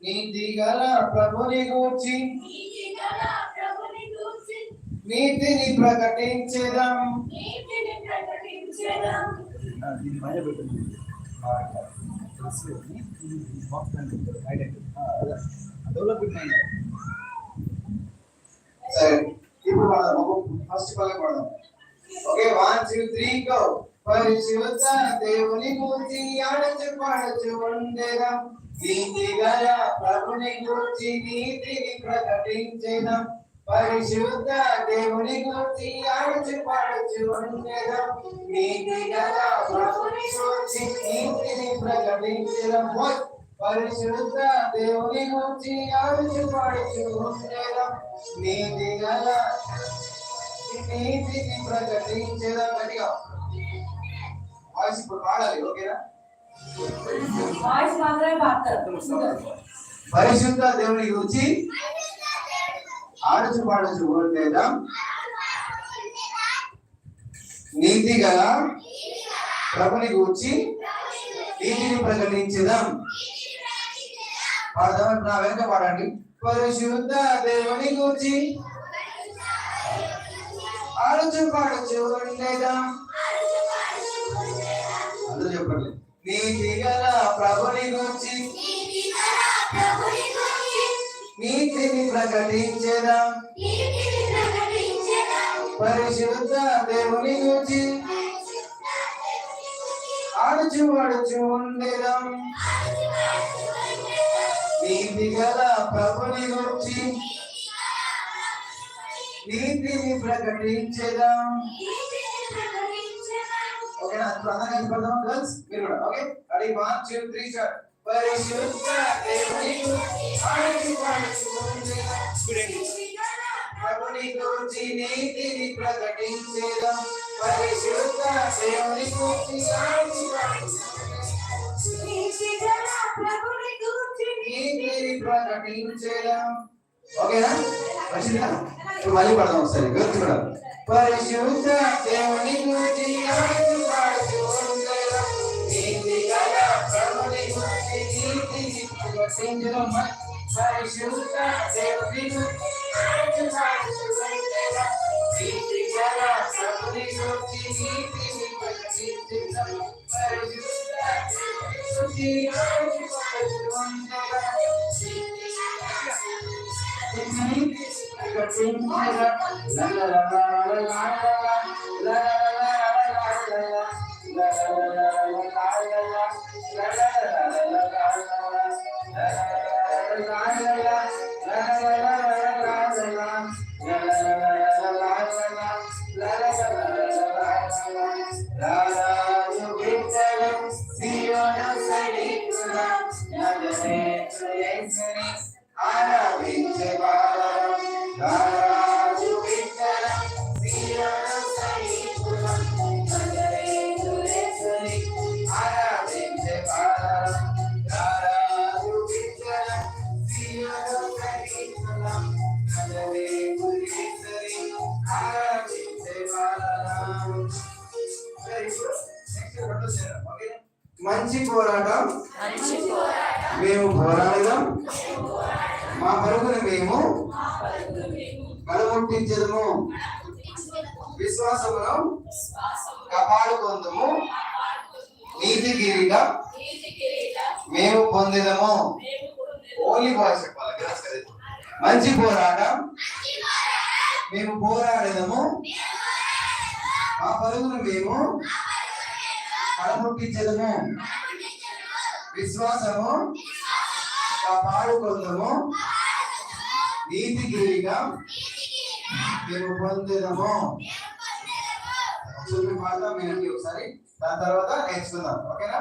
నీతి గల ప్రభుని గూర్చి నీతిని ప్రకటించేదాం. సరే, ఇప్పుడు ఫస్ట్ పల్లె పడదాం. Okay, 1 2 3 go. పరిశుద్ధ దేవుని గూర్చి ఆడచ్చు పాడచ్చు ఉండేదాం. నీతి గల ప్రభుని గూర్చి నీతిని ప్రకటించేదాం. పరిశుద్ధ దేవుని గూర్చి ఆడచ్చు పాడచ్చు ఉండేదాం. నీతి గల ప్రభుని గూర్చి నీతిని ప్రకటించేదాం. పరిశుద్ధ దేవుని గూర్చి ఆడచ్చు పాడచ్చు ఉండేదాం. నీతి గల నీతిని ప్రకటించేదాం. గట్టిగా వాయిస్ ఇప్పుడు పాడాలి. ఓకేనా? పరిశుద్ధ దేవుని గురించి ఆడచ్చు పాడచ్చు ఉండేదాం. నీతి గల ప్రభుని గురించి నీతిని ప్రకటించేదాం. పాడదాం. నా వెనక పాడండి. పరిశుద్ధ దేవుని గురించి ఆడచ్చు పాడచ్చు ఉండేదాం. అందరూ చెప్పండి. నీతి గల ప్రభుని గురించి నీతిని ప్రకటించేదాం. పరిశుద్ధ దేవుని గురించి ఆడచ్చు పాడచ్చు ఉండేదాం. నీతి గల ప్రభుని గురించి నీతిని ప్రకటించేదాం. ఓకేనా? అందరం పడదాం గర్ల్స్, మీరు కూడా. Okay, ready? 1 2 3 స్టార్ట్. పరిశుద్ధ దేవుని ఆడచ్చు పాడచ్చు ఉండేదాం. ప్రభుని గురించి నీతిని ప్రకటించేదాం. పరిశుద్ధ దేవుని గురించి ఆడచ్చు పాడచ్చు నీతిని ప్రకటించేదాం. ఓకేనా? వచ్చిందా? మళ్ళీ పడదాం ఒకసారి. గర్ల్స్ కూడా. పరిశుద్ధ దేవుని గురించి ఆడచ్చు పాడచ్చు ఉండేదాం. నీతి గల ప్రభుని గురించి నీతిని ప్రకటించేదాం. పరిశుద్ధ దేవుని గురించి ఆడచ్చు పాడచ్చు ఉండేదాం. నీతి గల ప్రభుని గురించి నీతిని ప్రకటించేదాం. పరిశుద్ధ దేవుని గురించి ఆడచ్చు పాడచ్చు ఉండేదాం. మంచి పోరాటం మేము పోరాడదాం. మా పరుగును మేము కలముట్టించదము. విశ్వాసమును కాపాడుకుందుము. నీతి కిరీటం మేము పొందేదము. ఓన్లీ వాయిస్ చెప్పాలి. మంచి పోరాటం మేము పోరాడేదము. మా పరుగును మేము కలముట్టించదము. విశ్వాసము కాపాడుకుందాము. నీతి కిరీటం మేము పొందేదము. మాట వినండి ఒకసారి, దాని తర్వాత నేర్చుకుందాం. ఓకేనా?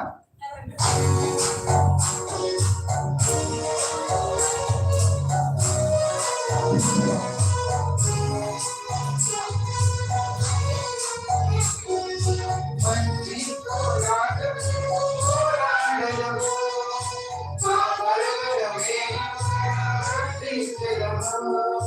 Oh